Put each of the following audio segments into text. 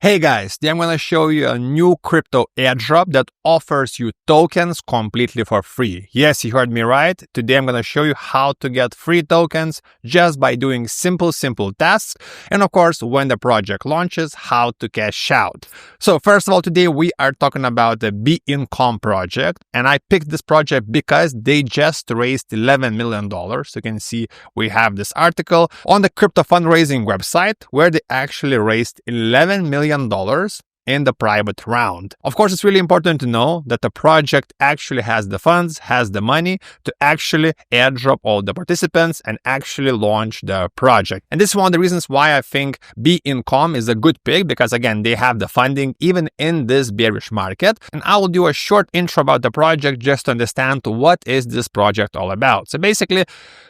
Hey guys, today I'm going to show you a new crypto airdrop that offers you tokens completely for free. Yes, you heard me right. Today I'm going to show you how to get free tokens just by doing simple tasks. And of course, when the project launches, how to cash out. So first of all, today we are talking about the BIncom project. And I picked this project because they just raised $11 million. So you can see we have this article on the crypto fundraising website where they actually raised $11 million in the private round. Of course, it's really important to know that the project actually has the funds, has the money to actually airdrop all the participants and actually launch the project. And this is one of the reasons why I think BIncom is a good pick, because again, they have the funding even in this bearish market. And I will do a short intro about the project just to understand what is this project all about. So basically,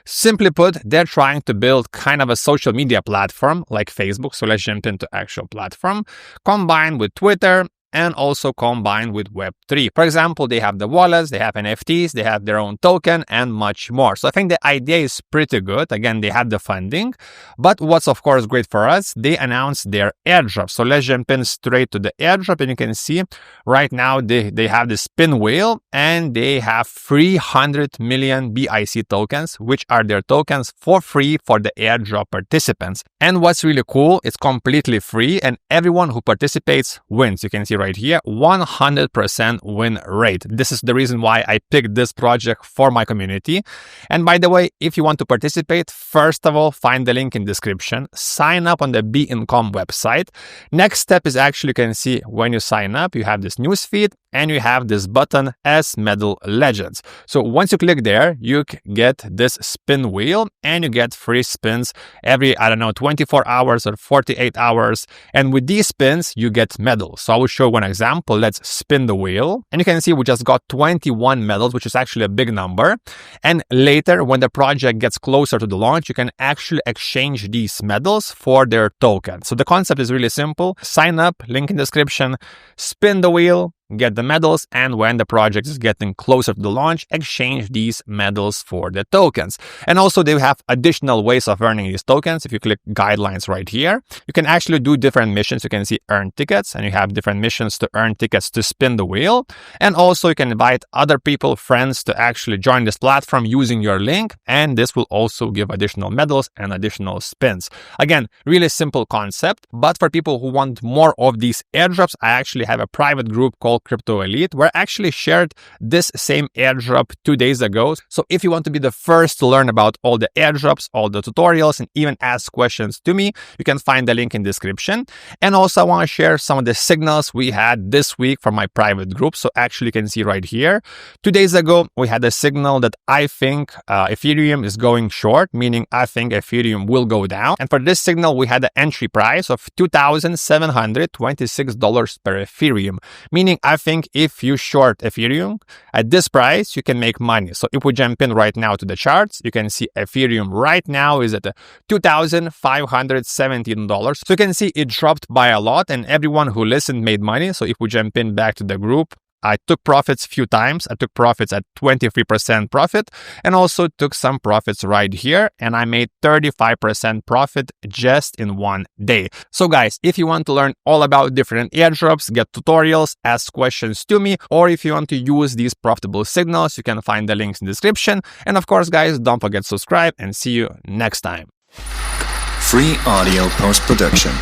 simply put, they're trying to build kind of a social media platform like Facebook. So let's jump into actual platform combined with Twitter and also combined with Web3. For example, they have the wallets, they have NFTs, they have their own token and much more. So I think the idea is pretty good. Again, they have the funding, but what's of course great for us, they announced their airdrop. So let's jump in straight to the airdrop, and you can see right now they have the spin wheel and they have 300 million BIC tokens, which are their tokens for free for the airdrop participants. And what's really cool, it's completely free and everyone who participates wins. You can see right here, 100% win rate. This is the reason why I picked this project for my community. And by the way, if you want to participate, first of all, find the link in description, sign up on the BIncom website. Next step is actually, you can see when you sign up, you have this news feed and you have this button as Medal Legends. So once you click there, you get this spin wheel and you get free spins every, 24 hours or 48 hours. And with these spins, you get medals. So I will show one example. Let's spin the wheel. And you can see we just got 21 medals, which is actually a big number. And later, when the project gets closer to the launch, you can actually exchange these medals for their token. So the concept is really simple. Sign up, link in description, spin the wheel, get the medals, and when the project is getting closer to the launch, exchange these medals for the tokens. And also they have additional ways of earning these tokens. If you click guidelines right here, you can actually do different missions. You can see earn tickets, and you have different missions to earn tickets to spin the wheel. And also you can invite other people, friends, to actually join this platform using your link. And this will also give additional medals and additional spins. Again, really simple concept, but for people who want more of these airdrops, I actually have a private group called Crypto Elite, where I actually shared this same airdrop 2 days ago. So if you want to be the first to learn about all the airdrops, all the tutorials, and even ask questions to me, you can find the link in description. And also I want to share some of the signals we had this week from my private group. So actually you can see right here, 2 days ago, we had a signal that I think Ethereum is going short, meaning I think Ethereum will go down. And for this signal, we had an entry price of $2,726 per Ethereum, meaning I think if you short Ethereum at this price, you can make money. So if we jump in right now to the charts, you can see Ethereum right now is at $2,517. So you can see it dropped by a lot and everyone who listened made money. So if we jump in back to the group, I took profits a few times. I took profits at 23% profit and also took some profits right here. And I made 35% profit just in one day. So guys, if you want to learn all about different airdrops, get tutorials, ask questions to me, or if you want to use these profitable signals, you can find the links in the description. And of course, guys, don't forget to subscribe and see you next time. Free audio post-production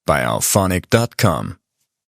by alphonic.com.